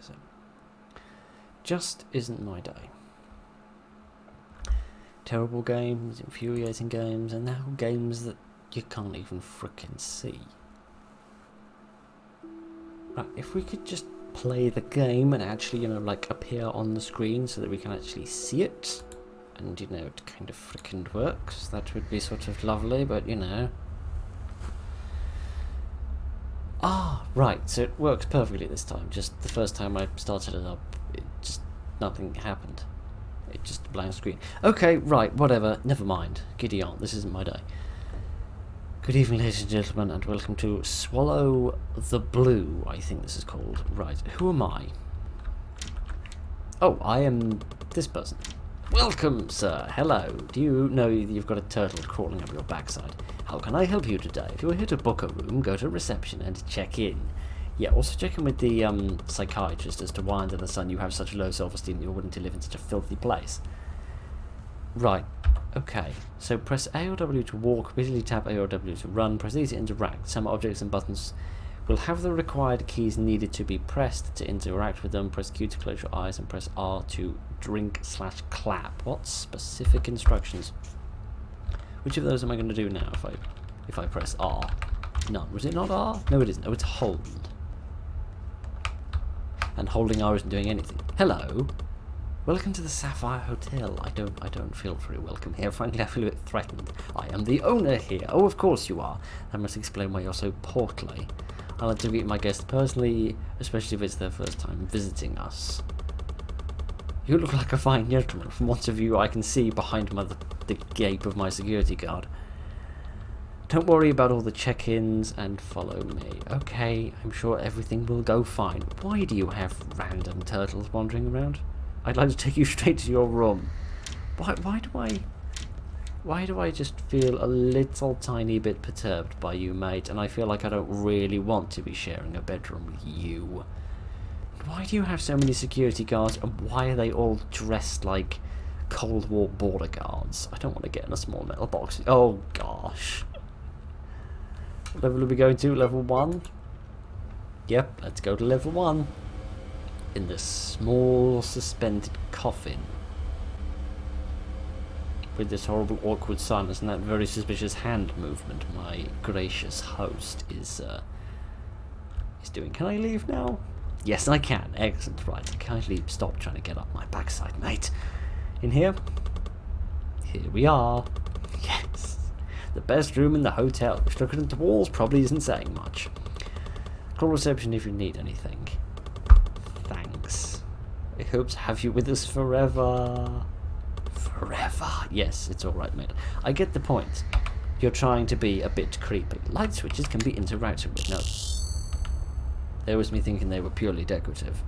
So, just isn't my day. Terrible games, infuriating games, and now games that you can't even frickin' see. Right, if we could just play the game and actually, like appear on the screen so that we can actually see it, and, it kind of frickin' works, that would be sort of lovely, but, Ah, right, so it works perfectly this time. Just the first time I started it up, nothing happened. It just a blank screen. Okay, right, whatever, never mind. Giddy on, this isn't my day. Good evening, ladies and gentlemen, and welcome to Swallow the Blue, I think this is called. Right, who am I? Oh, I am this person. Welcome, sir. Hello. Do you know you've got a turtle crawling up your backside? How can I help you today? If you're here to book a room, go to reception and check in. Yeah, also check in with the psychiatrist as to why under the sun you have such low self-esteem that you're willing to live in such a filthy place. Right. Okay, so press A or W to walk, repeatedly tap A or W to run, press E to interact. Some objects and buttons will have the required keys needed to be pressed to interact with them. Press Q to close your eyes and press R to drink/clap. What specific instructions? Which of those am I going to do now if I press R? None. Was it not R? No, it isn't. Oh, it's hold. And holding R isn't doing anything. Hello. Welcome to the Sapphire Hotel. I don't feel very welcome here. Frankly, I feel a bit threatened. I am the owner here. Oh, of course you are. That must explain why you're so portly. I like to greet my guests personally, especially if it's their first time visiting us. You look like a fine gentleman. From what of you I can see behind the gape of my security guard. Don't worry about all the check-ins and follow me. Okay, I'm sure everything will go fine. Why do you have random turtles wandering around? I'd like to take you straight to your room. Why do I just feel a little tiny bit perturbed by you, mate? And I feel like I don't really want to be sharing a bedroom with you. Why do you have so many security guards, and why are they all dressed like Cold War border guards? I don't want to get in a small metal box. Oh gosh. What level are we going to? Level 1? Yep, let's go to level 1. In this small suspended coffin. With this horrible awkward silence and that very suspicious hand movement my gracious host is doing. Can I leave now? Yes, I can. Excellent. Right, kindly stop trying to get up my backside, mate. In here? Here we are. Yes. The best room in the hotel, which looking at the walls probably isn't saying much. Call reception if you need anything. Thanks. I hope to have you with us forever. Forever. Yes, it's alright, mate. I get the point. You're trying to be a bit creepy. Light switches can be interacted with. No. There was me thinking they were purely decorative.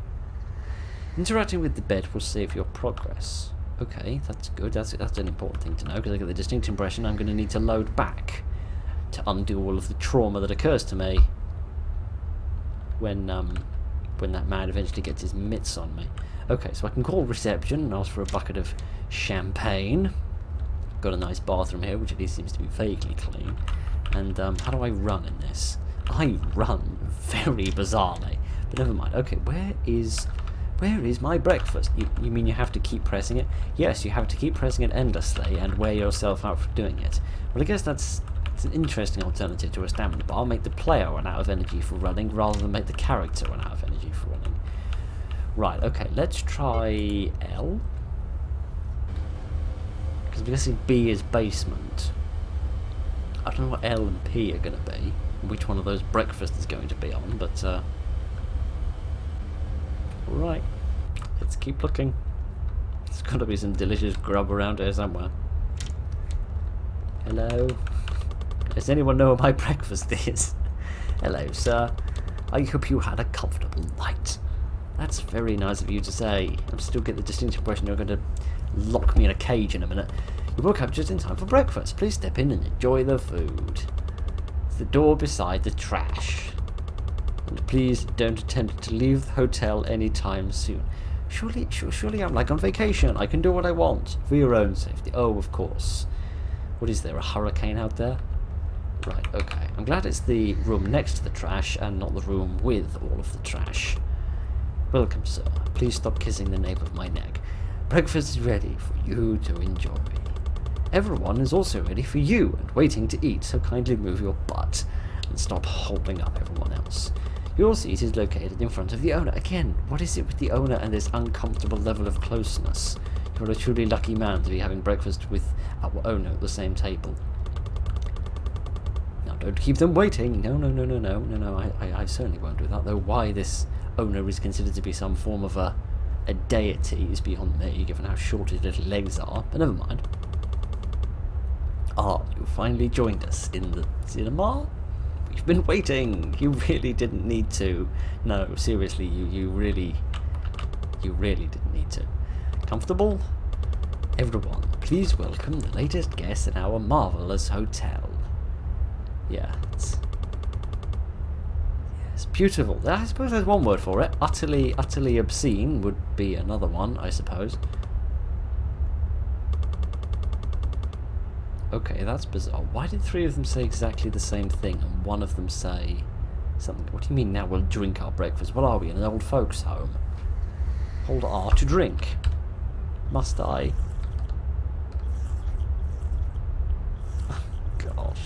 Interacting with the bed will save your progress. Okay, that's good. That's an important thing to know, because I get the distinct impression I'm going to need to load back to undo all of the trauma that occurs to me when that man eventually gets his mitts on me. Okay, so I can call reception and ask for a bucket of champagne. Got a nice bathroom here, which at least seems to be vaguely clean. And how do I run in this? I run very bizarrely, but never mind. Okay, where is my breakfast? You mean you have to keep pressing it? Yes, you have to keep pressing it endlessly and wear yourself out for doing it. Well, I guess it's an interesting alternative to a stamina bar. Make the player run out of energy for running rather than make the character run out of energy for running. Right, okay, let's try L. Because I'm guessing B is basement. I don't know what L and P are going to be, which one of those breakfast is going to be on, but right, let's keep looking. There's got to be some delicious grub around here somewhere. Hello? Does anyone know what my breakfast is? Hello, sir. I hope you had a comfortable night. That's very nice of you to say. I still get the distinct impression you're going to lock me in a cage in a minute. You woke up just in time for breakfast. Please step in and enjoy the food. It's the door beside the trash. And please don't attempt to leave the hotel anytime soon. Surely I'm like on vacation. I can do what I want for your own safety. Oh, of course. What is there, a hurricane out there? Right, okay. I'm glad it's the room next to the trash and not the room with all of the trash. Welcome, sir. Please stop kissing the nape of my neck. Breakfast is ready for you to enjoy. Everyone is also ready for you and waiting to eat, so kindly move your butt and stop holding up everyone else. Your seat is located in front of the owner. Again, what is it with the owner and this uncomfortable level of closeness? You're a truly lucky man to be having breakfast with our owner at the same table. Now, don't keep them waiting. No, I certainly won't do that, though why this owner is considered to be some form of a deity is beyond me, given how short his little legs are, but never mind. Ah, you finally joined us in the cinema? We've been waiting. You really didn't need to. No, seriously, you really didn't need to. Comfortable? Everyone, please welcome the latest guest in our marvelous hotel. Yeah, it's beautiful. I suppose there's one word for it. Utterly obscene would be another one, I suppose. Okay, that's bizarre. Why did three of them say exactly the same thing and one of them say something? What do you mean now we'll drink our breakfast? What are we, in an old folks' home? Hold R to drink. Must I? Oh, gosh.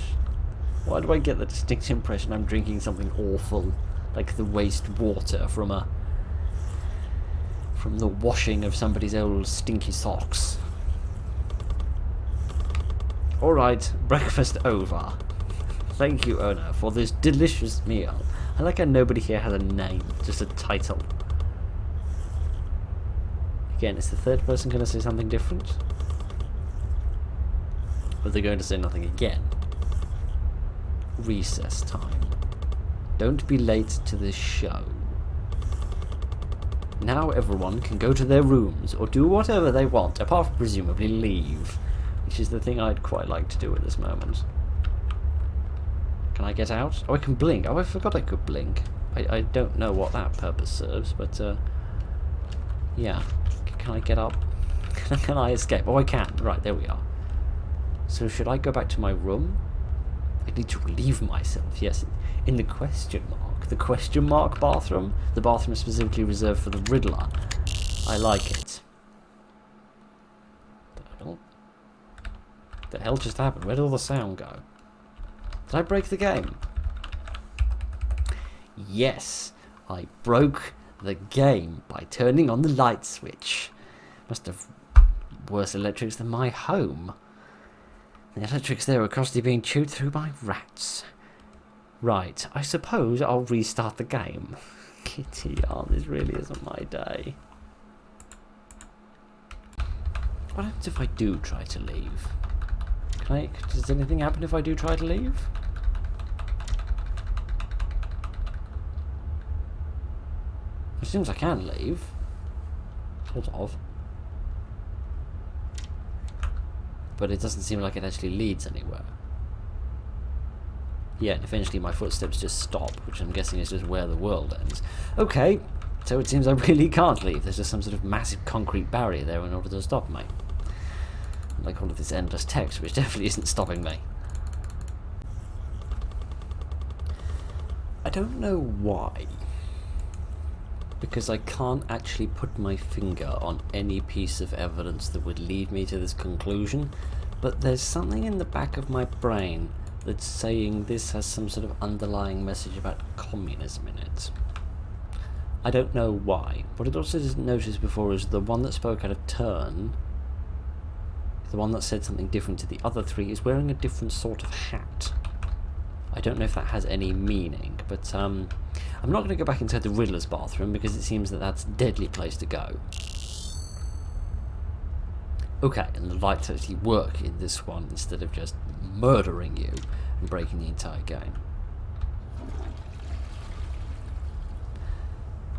Why do I get the distinct impression I'm drinking something awful, like the waste water from the washing of somebody's old stinky socks? Alright, breakfast over. Thank you, owner, for this delicious meal. I like how nobody here has a name, just a title. Again, is the third person going to say something different? Or are they going to say nothing again? Recess time. Don't be late to this show. Now everyone can go to their rooms, or do whatever they want, apart from presumably leave. Which is the thing I'd quite like to do at this moment. Can I get out? Oh, I can blink. Oh, I forgot I could blink. I don't know what that purpose serves, but yeah. Can I get up? Can I escape? Oh, I can. Right, there we are. So should I go back to my room? I need to relieve myself. Yes, in the question mark. The question mark bathroom. The bathroom specifically reserved for the Riddler. I like it. What the hell just happened? Where did all the sound go? Did I break the game? Yes, I broke the game by turning on the light switch. Must have worse electrics than my home. The electrics there are constantly being chewed through by rats. Right, I suppose I'll restart the game. Kitty yarn, this really isn't my day. What happens if I do try to leave? Does anything happen if I do try to leave? It seems I can leave. Sort of. But it doesn't seem like it actually leads anywhere. Yeah, and eventually my footsteps just stop, which I'm guessing is just where the world ends. Okay, so it seems I really can't leave. There's just some sort of massive concrete barrier there in order to stop me. Like all of this endless text, which definitely isn't stopping me. I don't know why. Because I can't actually put my finger on any piece of evidence that would lead me to this conclusion, but there's something in the back of my brain that's saying this has some sort of underlying message about communism in it. I don't know why. What I also didn't notice before is the one that spoke out of turn, the one that said something different to the other three, is wearing a different sort of hat. I don't know if that has any meaning, but I'm not going to go back inside the Riddler's bathroom because it seems that that's a deadly place to go. Okay, and the lights actually work in this one instead of just murdering you and breaking the entire game.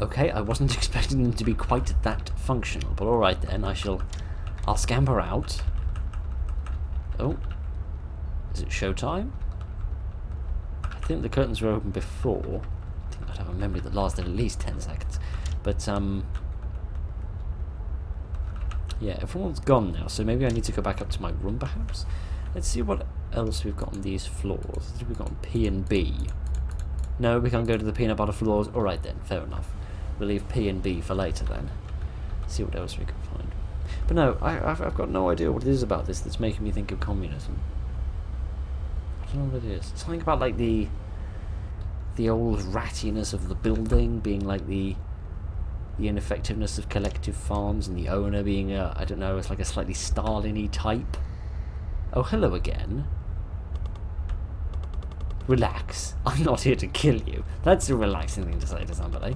Okay, I wasn't expecting them to be quite that functional, but alright then, I'll scamper out. Oh, is it showtime? I think the curtains were open before. I think I'd have a memory that lasted at least 10 seconds. But, yeah, everyone's gone now, so maybe I need to go back up to my room, perhaps? Let's see what else we've got on these floors. We've got P and B. No, we can't go to the peanut butter floors. Alright then, fair enough. We'll leave P and B for later then. See what else we can find. But no, I've got no idea what it is about this that's making me think of communism. I don't know what it is. Something about like the old rattiness of the building being like the ineffectiveness of collective farms, and the owner being I don't know, it's like a slightly Stalin-y type. Oh, hello again. Relax. I'm not here to kill you. That's a relaxing thing to say to somebody.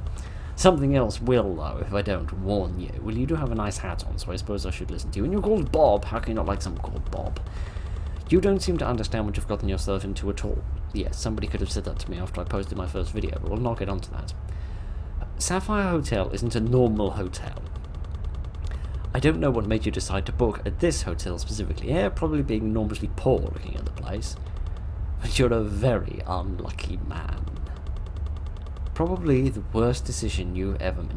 Something else will, though, if I don't warn you. Well, you do have a nice hat on, so I suppose I should listen to you. And you're called Bob. How can you not like someone called Bob? You don't seem to understand what you've gotten yourself into at all. Yes, somebody could have said that to me after I posted my first video, but we'll not get onto that. Sapphire Hotel isn't a normal hotel. I don't know what made you decide to book at this hotel specifically. Yeah, probably being enormously poor looking at the place. But you're a very unlucky man. Probably the worst decision you ever made.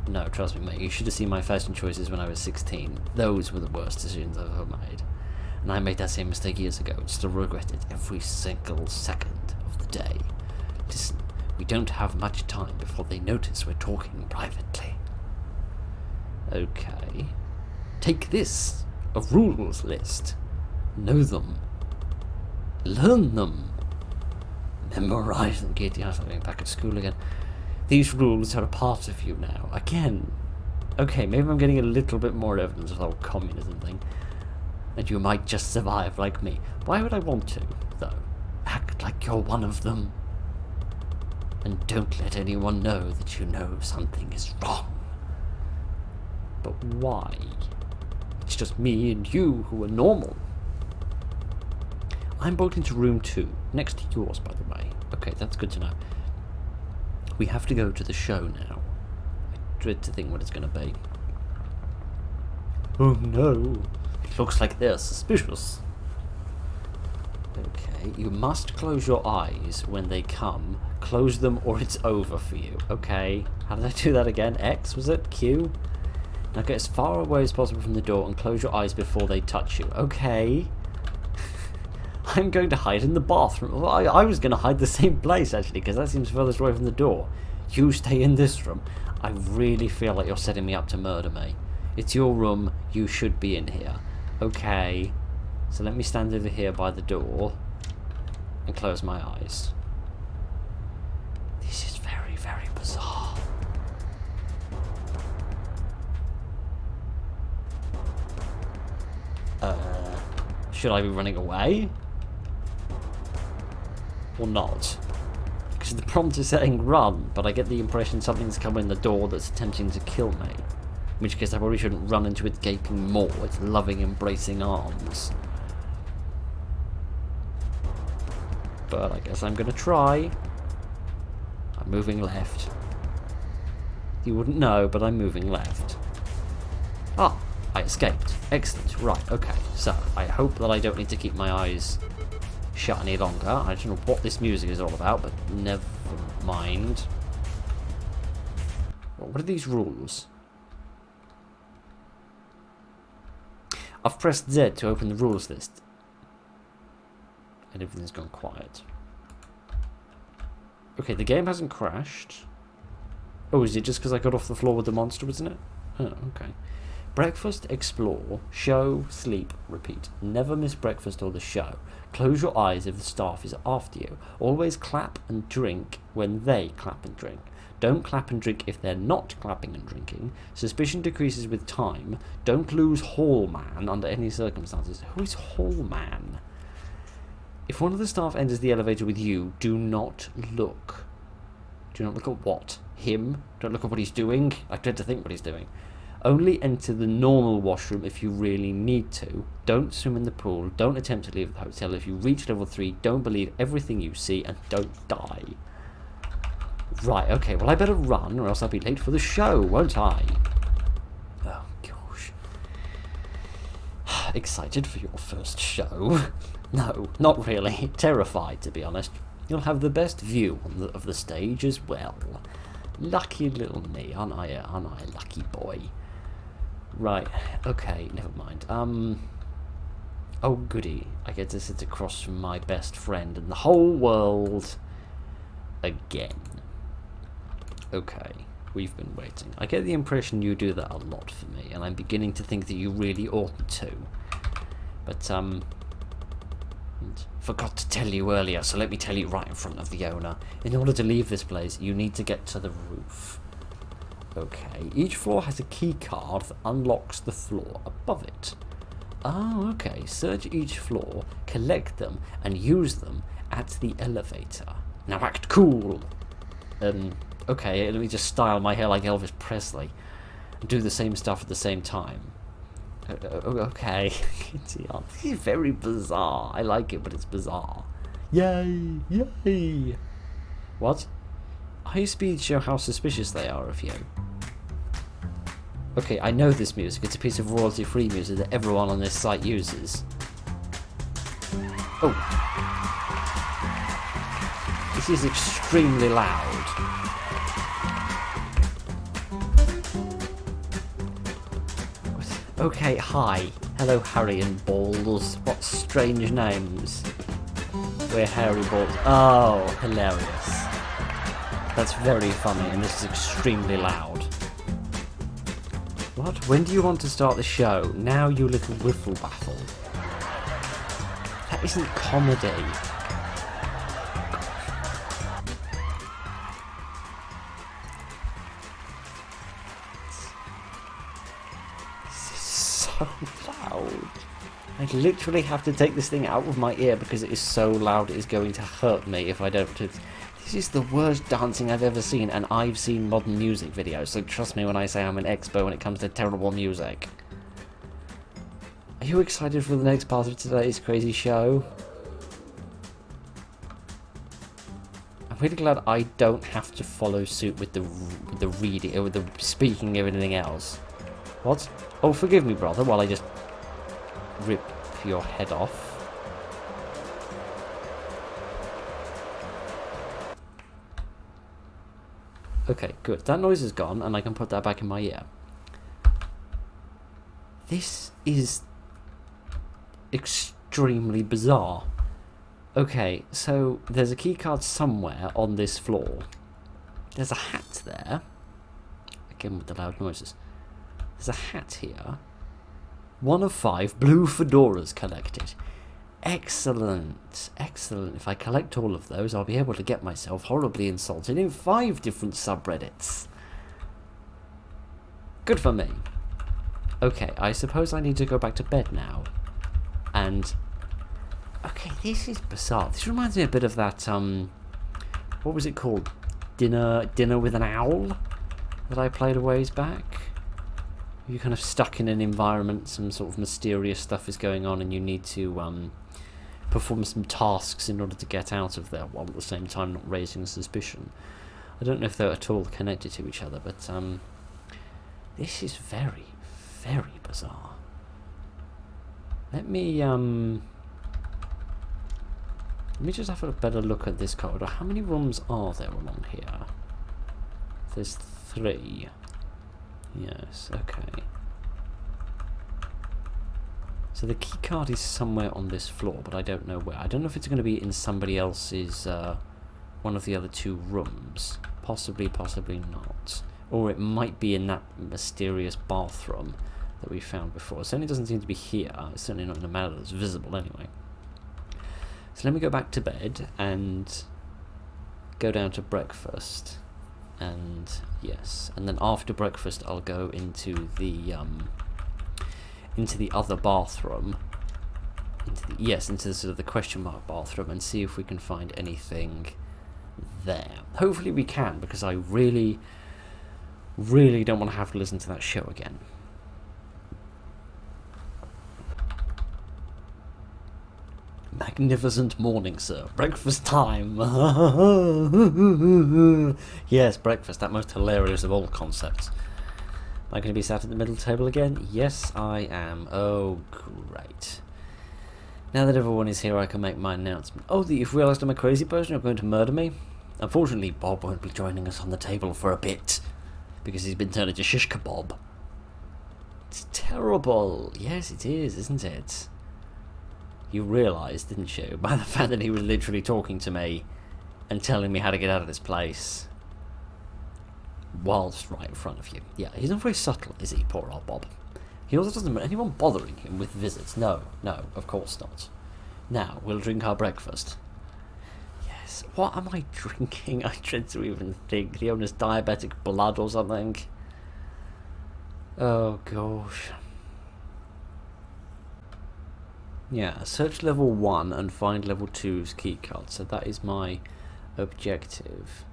No, trust me, mate. You should have seen my fashion choices when I was 16. Those were the worst decisions I've ever made. And I made that same mistake years ago and still regret it every single second of the day. Listen, we don't have much time before they notice we're talking privately. Okay. Take this. A rules list. Know them. Learn them. Memorize them. Get I'm going back at school again. These rules are a part of you now. Again. Okay, maybe I'm getting a little bit more evidence of the whole communism thing. And you might just survive like me. Why would I want to, though? Act like you're one of them. And don't let anyone know that you know something is wrong. But why? It's just me and you who are normal. I'm booked into room 2, next to yours, by the way. Okay, that's good to know. We have to go to the show now. I dread to think what it's going to be. Oh no. It looks like they're suspicious. Okay, you must close your eyes when they come. Close them or it's over for you. Okay, how did I do that again? X, was it? Q? Now get as far away as possible from the door and close your eyes before they touch you. Okay. I'm going to hide in the bathroom. Well, I was going to hide the same place, actually, because that seems furthest away from the door. You stay in this room. I really feel like you're setting me up to murder me. It's your room. You should be in here. Okay. So let me stand over here by the door and close my eyes. This is very, very bizarre. Should I be running away? Or not? Because the prompt is saying run, but I get the impression something's come in the door that's attempting to kill me. In which case I probably shouldn't run into its gaping maw, its loving, embracing arms. But I guess I'm gonna try. I'm moving left. You wouldn't know, but I'm moving left. Ah, I escaped. Excellent. Right, okay. So, I hope that I don't need to keep my eyes shut any longer. I don't know what this music is all about, but never mind. What are these rules? I've pressed Z to open the rules list. And everything's gone quiet. Okay, the game hasn't crashed. Oh, is it just because I got off the floor with the monster, wasn't it? Oh, okay. Breakfast, explore, show, sleep, repeat. Never miss breakfast or the show. Close your eyes if the staff is after you. Always clap and drink when they clap and drink. Don't clap and drink if they're not clapping and drinking. Suspicion decreases with time. Don't lose Hall Man under any circumstances. Who is Hall Man? If one of the staff enters the elevator with you, do not look. Do not look at what? Him? Don't look at what he's doing? I dread to think what he's doing. Only enter the normal washroom if you really need to. Don't swim in the pool. Don't attempt to leave the hotel. If you reach level 3, don't believe everything you see and don't die. Right, okay, well I better run or else I'll be late for the show, won't I? Oh, gosh. Excited for your first show? No, not really. Terrified, to be honest. You'll have the best view of the stage as well. Lucky little me, aren't I a lucky boy? Right, okay, never mind. Oh goody, I get to sit across from my best friend in the whole world again. Okay, We've been waiting. I get the impression you do that a lot for me, and I'm beginning to think that you really oughtn't to. But, forgot to tell you earlier, so let me tell you right in front of the owner. In order to leave this place, you need to get to the roof. Okay, each floor has a key card that unlocks the floor above it. Oh, okay. Search each floor, collect them, and use them at the elevator. Now act cool! Okay, let me just style my hair like Elvis Presley. And do the same stuff at the same time. Okay. This is very bizarre. I like it, but it's bizarre. Yay! Yay! What? High speeds show how suspicious they are of you. Okay, I know this music. It's a piece of royalty-free music that everyone on this site uses. Oh. This is extremely loud. Okay, hi. Hello, Harry and Balls. What strange names. We're Harry Balls. Oh, hilarious. That's very funny, and this is extremely loud. What? When do you want to start the show? Now, you little wiffle baffle. That isn't comedy. This is so loud. I literally have to take this thing out of my ear because it is so loud it is going to hurt me if I don't... This is the worst dancing I've ever seen, and I've seen modern music videos, so trust me when I say I'm an expert when it comes to terrible music. Are you excited for the next part of today's crazy show? I'm really glad I don't have to follow suit with the reading, or with the speaking of anything else. What? Oh, forgive me, brother, while I just rip your head off. Okay, good. That noise is gone, and I can put that back in my ear. This is extremely bizarre. Okay, so there's a keycard somewhere on this floor. There's a hat there. Again with the loud noises. There's a hat here. 1 of 5 blue fedoras collected. Excellent, excellent. If I collect all of those, I'll be able to get myself horribly insulted in 5 different subreddits. Good for me. Okay, I suppose I need to go back to bed now. And... okay, this is bizarre. This reminds me a bit of that, what was it called? Dinner with an Owl? That I played a ways back? You're kind of stuck in an environment, some sort of mysterious stuff is going on, and you need to, perform some tasks in order to get out of there, while at the same time not raising suspicion. I don't know if they're at all connected to each other, but this is very, very bizarre. Let me just have a better look at this corridor. How many rooms are there along here? There's 3. Yes, okay. So the key card is somewhere on this floor, but I don't know where. I don't know if it's going to be in somebody else's, one of the other 2 rooms. Possibly, possibly not. Or it might be in that mysterious bathroom that we found before. It certainly doesn't seem to be here. It's certainly not in a manner that's visible anyway. So let me go back to bed and go down to breakfast. And yes, and then after breakfast I'll go into the other bathroom, into the sort of the question mark bathroom, and see if we can find anything there. Hopefully we can, because I really, really don't want to have to listen to that show again. Magnificent morning, sir. Breakfast time. Yes, breakfast. That most hilarious of all concepts. Am I going to be sat at the middle table again? Yes, I am. Oh, great. Now that everyone is here, I can make my announcement. Oh, you've realised I'm a crazy person? You're going to murder me? Unfortunately, Bob won't be joining us on the table for a bit, because he's been turned into shish kebab. It's terrible. Yes, it is, isn't it? You realised, didn't you, by the fact that he was literally talking to me and telling me how to get out of this place. whilst right in front of you. Yeah, he's not very subtle, is he, poor old Bob? He also doesn't want anyone bothering him with visits. No, of course not. Now, we'll drink our breakfast. Yes, what am I drinking? I dread to even think. The owner's diabetic blood or something. Oh, gosh. Yeah, search level 1 and find level 2's keycard. So that is my objective.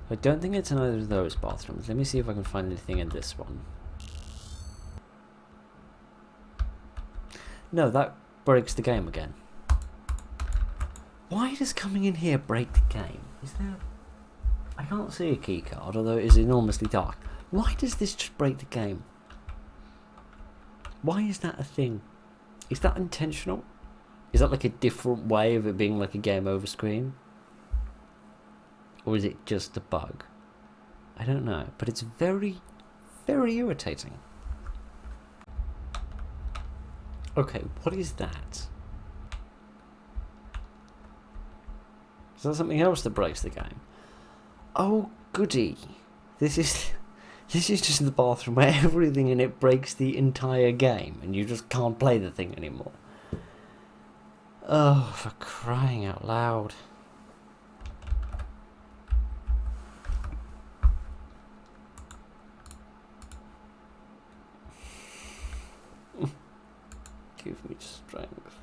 I don't think it's in either of those bathrooms. Let me see if I can find anything in this one. No, that breaks the game again. Why does coming in here break the game? Is there... I can't see a keycard, although it is enormously dark. Why does this just break the game? Why is that a thing? Is that intentional? Is that like a different way of it being like a game over screen? Or is it just a bug? I don't know, but it's very, very irritating. Okay, what is that? Is that something else that breaks the game? Oh, goody. This is just the bathroom where everything in it breaks the entire game and you just can't play the thing anymore. Oh, for crying out loud. Give me strength.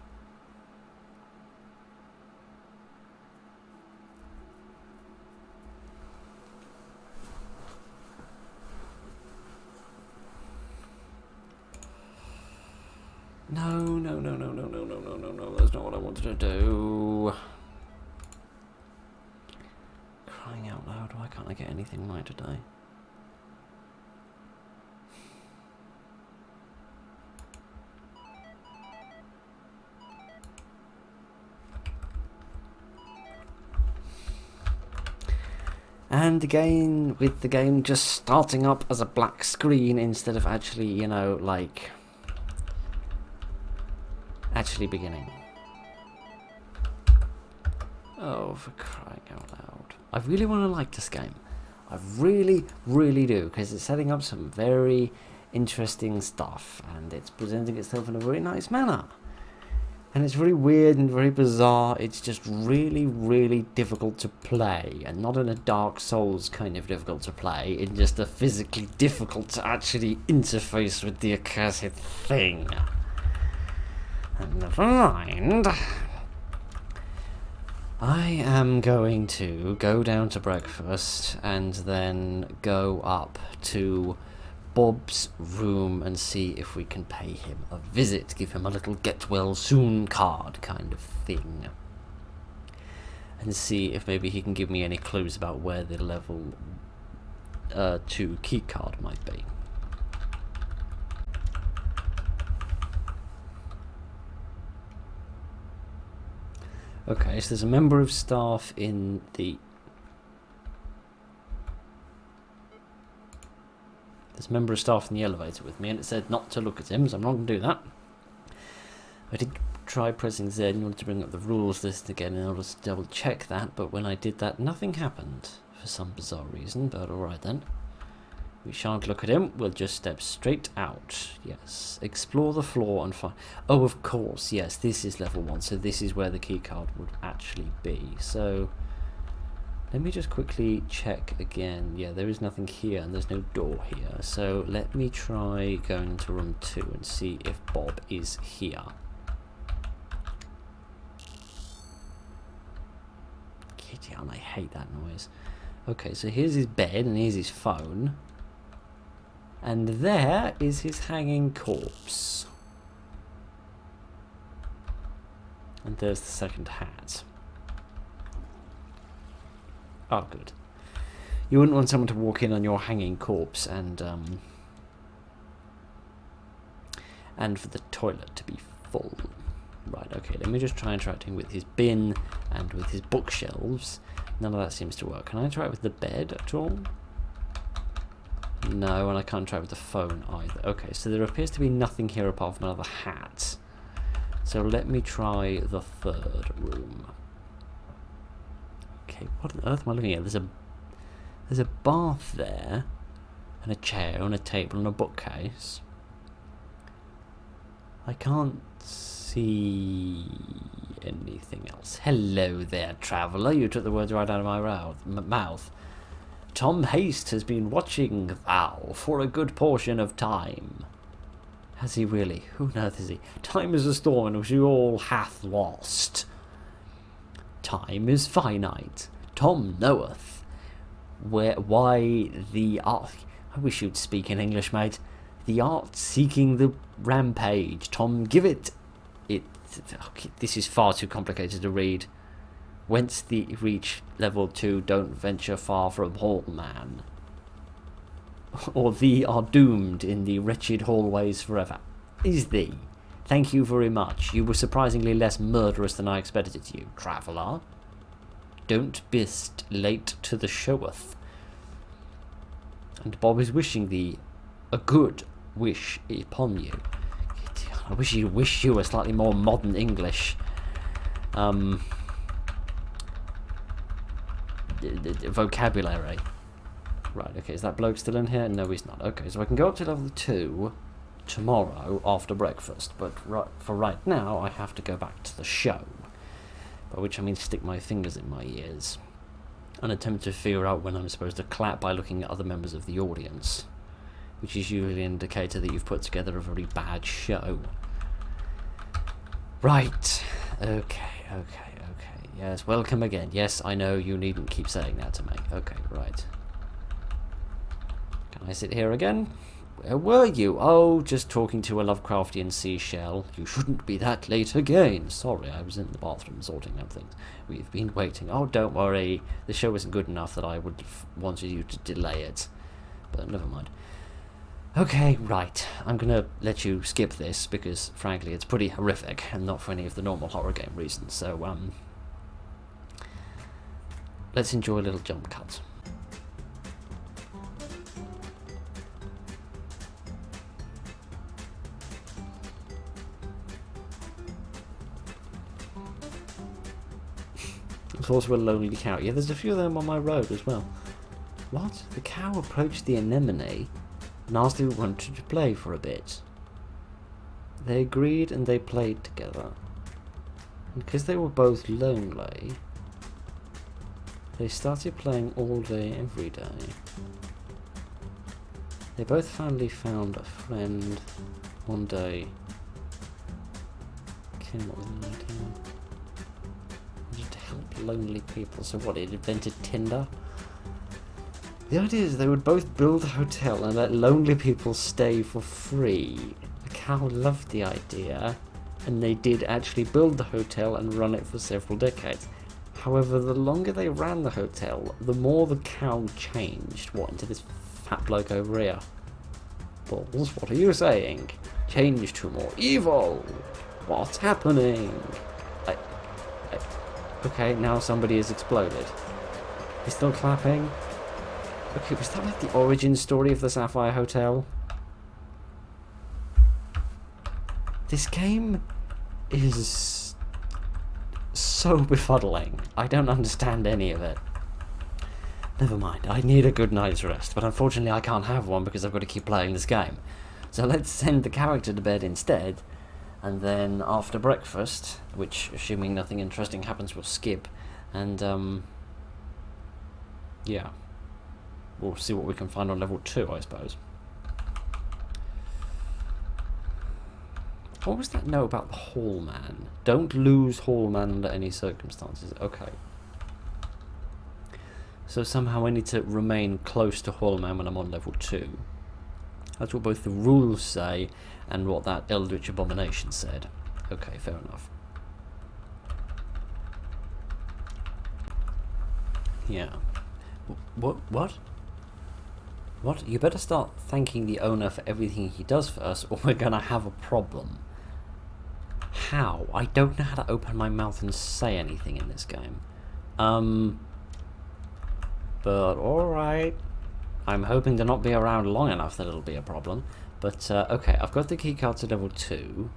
No, that's not what I wanted to do. Crying out loud, why can't I get anything right today? And again, with the game just starting up as a black screen instead of actually, you know, like... actually beginning. Oh, for crying out loud. I really want to like this game. I really, really do, because it's setting up some very interesting stuff, and it's presenting itself in a very nice manner. And it's very weird and very bizarre. It's just really, really difficult to play. And not in a Dark Souls kind of difficult to play. It's just a physically difficult to actually interface with the accursed thing. And never mind. I am going to go down to breakfast and then go up to Bob's room and see if we can pay him a visit, give him a little get well soon card kind of thing, and see if maybe he can give me any clues about where the level 2 key card might be. Okay, so there's a member of staff in the... There's a member of staff in the elevator with me, and it said not to look at him, so I'm not going to do that. I did try pressing Z in order to bring up the rules list again in order to double check that, but when I did that, nothing happened for some bizarre reason, but alright then. We shan't look at him, we'll just step straight out. Yes, explore the floor and find... Oh, of course, yes, this is level 1, so this is where the keycard would actually be. So, let me just quickly check again. Yeah, there is nothing here, and there's no door here. So, let me try going into room 2 and see if Bob is here. Kitty, I hate that noise. Okay, so here's his bed, and here's his phone. And there is his hanging corpse. And there's the second hat. Oh, good. You wouldn't want someone to walk in on your hanging corpse and for the toilet to be full. Right, okay, let me just try interacting with his bin and with his bookshelves. None of that seems to work. Can I try it with the bed at all? No, and I can't try it with the phone either. Okay, so there appears to be nothing here apart from another hat. So let me try the third room. Okay, what on earth am I looking at? There's There's a bath there, and a chair, and a table, and a bookcase. I can't see anything else. Hello there, traveller. You took the words right out of my mouth. Tom Haste has been watching thou for a good portion of time. Has he really? Who on earth is he? Time is a storm which you all hath lost. Time is finite. Tom knoweth. Why the art... I wish you'd speak in English, mate. The art seeking the rampage. Tom, give it... Okay, this is far too complicated to read. Whence the reach level 2, don't venture far from hall, man. Or thee are doomed in the wretched hallways forever. Is thee? Thank you very much. You were surprisingly less murderous than I expected it you, traveller. Don't bist late to the showeth. And Bob is wishing thee a good wish upon you. I wish you a slightly more modern English. Vocabulary. Right, okay, is that bloke still in here? No, he's not. Okay, so I can go up to level 2 tomorrow after breakfast, but for right now, I have to go back to the show. By which I mean stick my fingers in my ears and attempt to figure out when I'm supposed to clap by looking at other members of the audience, which is usually an indicator that you've put together a very bad show. Right, okay. Yes, welcome again. Yes, I know, you needn't keep saying that to me. Okay, right. Can I sit here again? Where were you? Oh, just talking to a Lovecraftian seashell. You shouldn't be that late again. Sorry, I was in the bathroom sorting out things. We've been waiting. Oh, don't worry. The show isn't good enough that I would have wanted you to delay it. But never mind. Okay, right. I'm going to let you skip this because, frankly, it's pretty horrific and not for any of the normal horror game reasons. So, let's enjoy a little jump cut. There's also a lonely cow. Yeah, there's a few of them on my road as well. What? The cow approached the anemone and asked if he wanted to play for a bit. They agreed and they played together. And because they were both lonely, they started playing all day, every day. They both finally found a friend one day. Kim, what was the idea? To help lonely people. So what, it invented Tinder? The idea is they would both build a hotel and let lonely people stay for free. The cow loved the idea, and they did actually build the hotel and run it for several decades. However, the longer they ran the hotel, the more the cow changed. What, into this fat bloke over here? Balls, what are you saying? Changed to more evil! What's happening? Okay, now somebody has exploded. He's still clapping? Okay, was that like the origin story of the Sapphire Hotel? This game is so befuddling. I don't understand any of it. Never mind, I need a good night's rest, but unfortunately I can't have one because I've got to keep playing this game. So let's send the character to bed instead, and then after breakfast, which, assuming nothing interesting happens, we'll skip, and, yeah. We'll see what we can find on level 2, I suppose. What was that note about the Hall Man? Don't lose Hall Man under any circumstances. Okay. So somehow I need to remain close to Hall Man when I'm on level 2. That's what both the rules say and what that Eldritch Abomination said. Okay, fair enough. Yeah. What? What? You better start thanking the owner for everything he does for us, or we're gonna have a problem. How? I don't know how to open my mouth and say anything in this game. But alright. I'm hoping to not be around long enough that it'll be a problem. But, okay, I've got the keycard to level 2.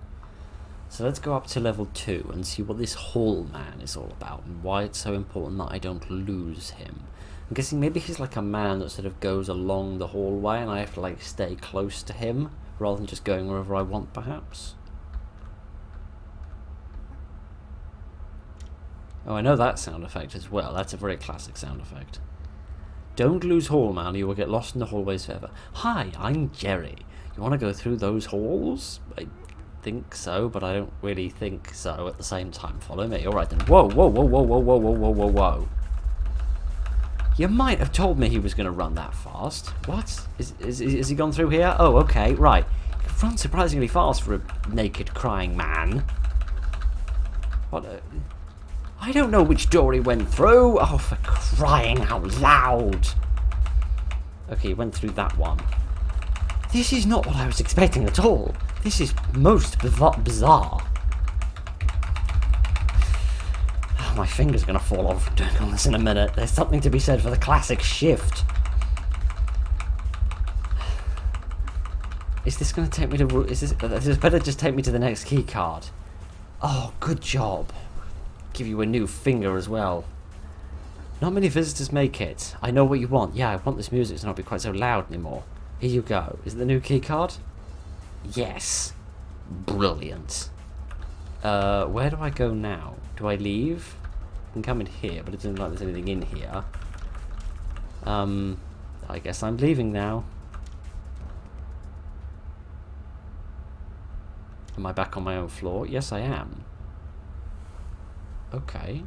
So let's go up to level 2 and see what this Hall Man is all about, and why it's so important that I don't lose him. I'm guessing maybe he's like a man that sort of goes along the hallway and I have to like stay close to him rather than just going wherever I want, perhaps. Oh, I know that sound effect as well. That's a very classic sound effect. Don't lose Hallman, you will get lost in the hallways forever. Hi, I'm Jerry. You want to go through those halls? I think so, but I don't really think so at the same time. Follow me. Alright then. Whoa, whoa, whoa, whoa, whoa, whoa, whoa, whoa, whoa, whoa. You might have told me he was going to run that fast. What? Is he gone through here? Oh, okay, right. He can run surprisingly fast for a naked, crying man. What a... I don't know which door he went through. Oh, for crying out loud. Okay, he went through that one. This is not what I was expecting at all. This is most bizarre. Oh, my finger's going to fall off from doing all this in a minute. There's something to be said for the classic shift. Is this going to take me to... Is this better just take me to the next key card? Oh, good job. Give you a new finger as well. Not many visitors make it. I know what you want. Yeah, I want this music to not be quite so loud anymore. Here you go. Is it the new key card? Yes. Brilliant. Where do I go now? Do I leave? I can come in here, but it doesn't look like there's anything in here. I guess I'm leaving now. Am I back on my own floor? Yes, I am. Okay.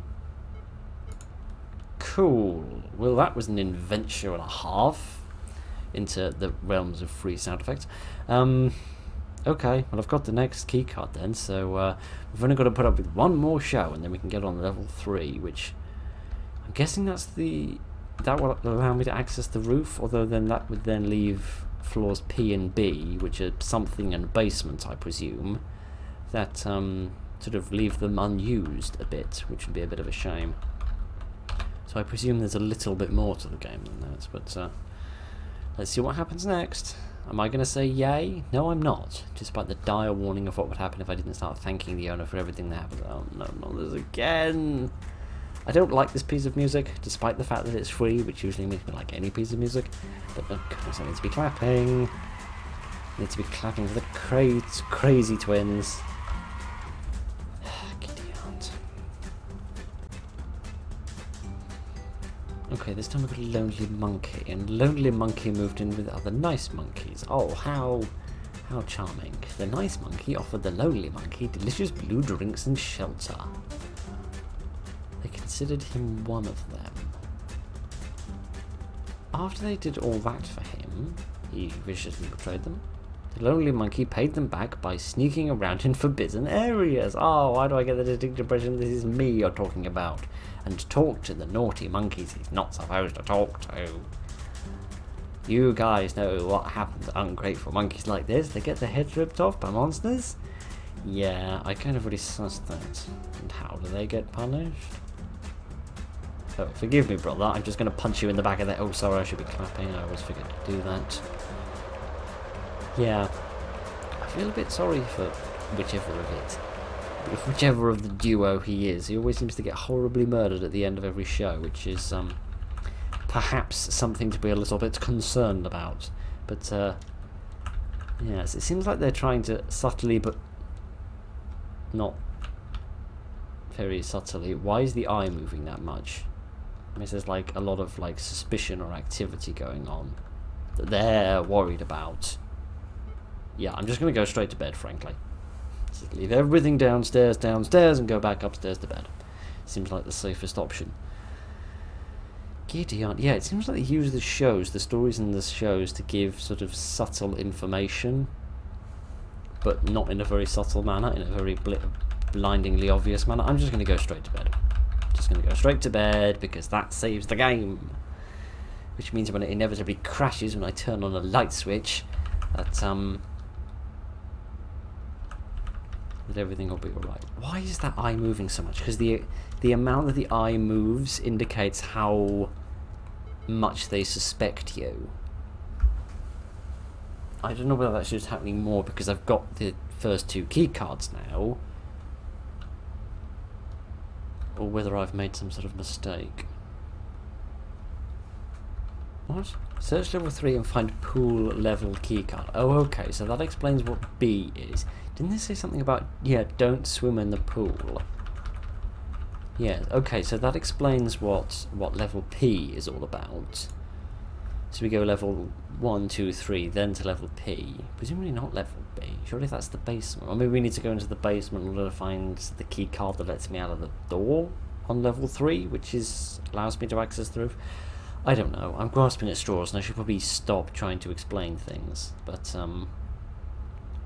Cool. Well, that was an adventure and a half into the realms of free sound effects. Okay, well, I've got the next keycard then, so we've only got to put up with one more show, and then we can get on level 3, which I'm guessing that's the... That will allow me to access the roof, although then that would then leave floors P and B, which are something in basement, I presume, that sort of leave them unused a bit, which would be a bit of a shame. So I presume there's a little bit more to the game than that, but let's see what happens next. Am I going to say yay? No, I'm not, despite the dire warning of what would happen if I didn't start thanking the owner for everything that happened. Oh no, not this again! I don't like this piece of music, despite the fact that it's free, which usually makes me like any piece of music. But oh goodness, I need to be clapping. I need to be clapping for the crazy twins. Okay, this time we've got a lonely monkey, and lonely monkey moved in with other nice monkeys. Oh, how charming. The nice monkey offered the lonely monkey delicious blue drinks and shelter. They considered him one of them. After they did all that for him, he viciously betrayed them. The lonely monkey paid them back by sneaking around in forbidden areas. Oh, why do I get the distinct impression this is me you're talking about? And talk to the naughty monkeys he's not supposed to talk to. You guys know what happens to ungrateful monkeys like this. They get their heads ripped off by monsters. Yeah, I kind of already sussed that. And how do they get punished? Oh, forgive me, brother. I'm just going to punch you in the back of the... Oh, sorry, I should be clapping. I always forget to do that. Yeah. I feel a bit sorry for whichever of the duo he is. He always seems to get horribly murdered at the end of every show, which is perhaps something to be a little bit concerned about. But yes, it seems like they're trying to subtly, but not very subtly. Why is the eye moving that much? I mean, there's like a lot of like suspicion or activity going on that they're worried about. Yeah, I'm just going to go straight to bed, frankly. Just leave everything downstairs, and go back upstairs to bed. Seems like the safest option. Gideon, yeah, it seems like they use the stories in the shows to give sort of subtle information, but not in a very subtle manner, in a very blindingly obvious manner. I'm just going to go straight to bed. Just going to go straight to bed, because that saves the game. Which means when it inevitably crashes when I turn on a light switch, that everything will be alright. Why is that eye moving so much? Because the amount that the eye moves indicates how much they suspect you. I don't know whether that's just happening more because I've got the first 2 key cards now, or whether I've made some sort of mistake. What? Search level 3 and find pool level keycard. Oh, okay, so that explains what B is. Didn't they say something about, yeah, don't swim in the pool? Yeah, okay, so that explains what level P is all about. So we go level 1, 2, 3, then to level P. Presumably not level B. Surely that's the basement. Or maybe we need to go into the basement in order to find the key card that lets me out of the door on level 3, which allows me to access the roof. I don't know. I'm grasping at straws, and I should probably stop trying to explain things. But,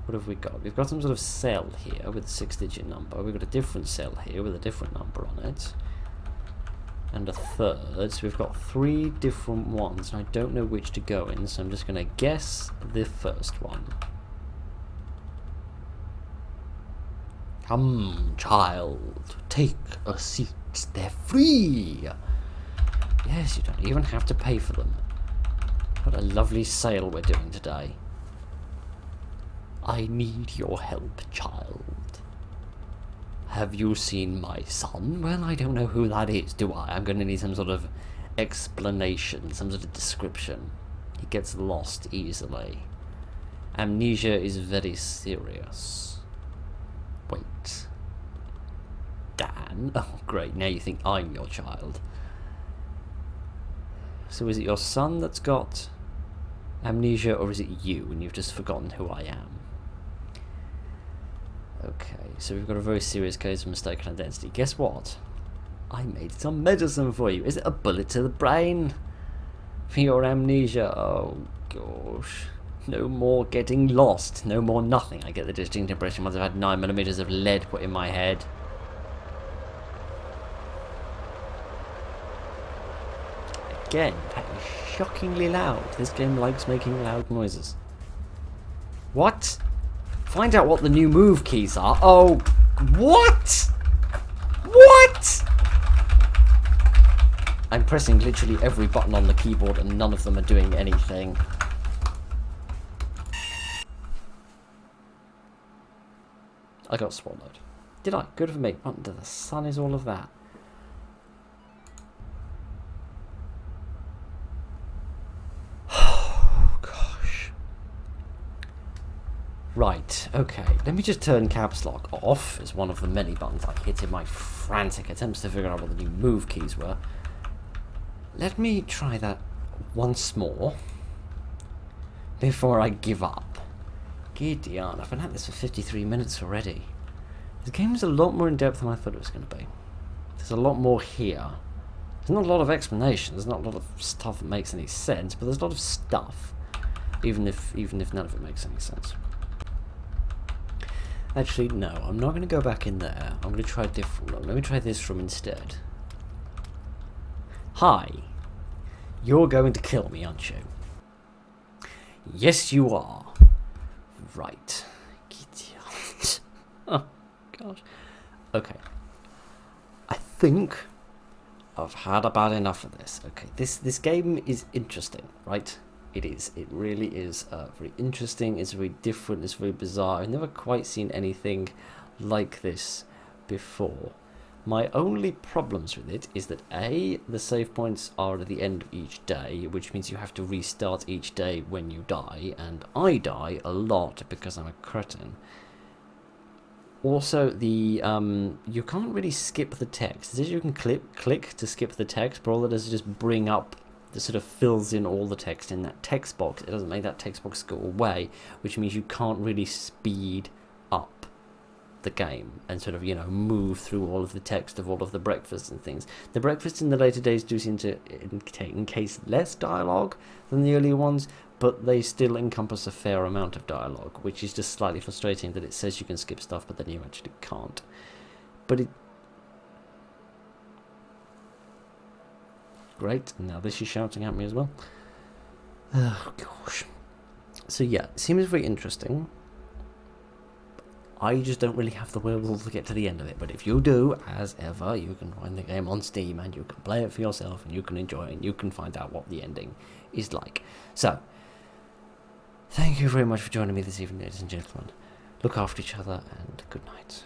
what have we got? We've got some sort of cell here with a 6-digit number. We've got a different cell here with a different number on it. And a third. So we've got 3 different ones, and I don't know which to go in, so I'm just going to guess the first one. Come, child, take a seat. They're free. Yes, you don't even have to pay for them. What a lovely sale we're doing today. I need your help, child. Have you seen my son? Well, I don't know who that is, do I? I'm going to need some sort of explanation, some sort of description. He gets lost easily. Amnesia is very serious. Wait. Dan? Oh, great. Now you think I'm your child. So is it your son that's got amnesia, or is it you and you've just forgotten who I am? Okay, so we've got a very serious case of mistaken identity. Guess what? I made some medicine for you. Is it a bullet to the brain? For your amnesia? Oh, gosh. No more getting lost. No more nothing. I get the distinct impression once I've had 9mm of lead put in my head. Again, that is shockingly loud. This game likes making loud noises. What? Find out what the new move keys are. Oh, what? What? I'm pressing literally every button on the keyboard and none of them are doing anything. I got swallowed. Did I? Good for me. What under the sun is all of that? Right, okay, let me just turn caps lock off as one of the many buttons I hit in my frantic attempts to figure out what the new move keys were. Let me try that once more before I give up. Giddy on, I've been at this for 53 minutes already. The game's a lot more in depth than I thought it was going to be. There's a lot more here. There's not a lot of explanation, there's not a lot of stuff that makes any sense, but there's a lot of stuff, even if none of it makes any sense. Actually, no, I'm not going to go back in there. I'm going to try a different room. Let me try this room instead. Hi. You're going to kill me, aren't you? Yes, you are. Right. Idiot. Oh, gosh. Okay. I think I've had about enough of this. Okay, this game is interesting, right? It is. It really is very interesting. It's very different. It's very bizarre. I've never quite seen anything like this before. My only problems with it is that A, the save points are at the end of each day, which means you have to restart each day when you die, and I die a lot because I'm a cretin. Also, the you can't really skip the text. It says you can click to skip the text, but all it does is just bring up, that sort of fills in all the text in that text box. It doesn't make that text box go away, which means you can't really speed up the game and sort of, you know, move through all of the text of all of the breakfasts and things. The breakfasts in the later days do seem to encase less dialogue than the earlier ones, but they still encompass a fair amount of dialogue, which is just slightly frustrating that it says you can skip stuff, but then you actually can't. But it... Great, now this is shouting at me as well. Oh, gosh. So yeah, it seems very interesting. I just don't really have the wherewithal to get to the end of it, but if you do, as ever, you can find the game on Steam and you can play it for yourself and you can enjoy it and you can find out what the ending is like. So, thank you very much for joining me this evening, ladies and gentlemen. Look after each other and good night.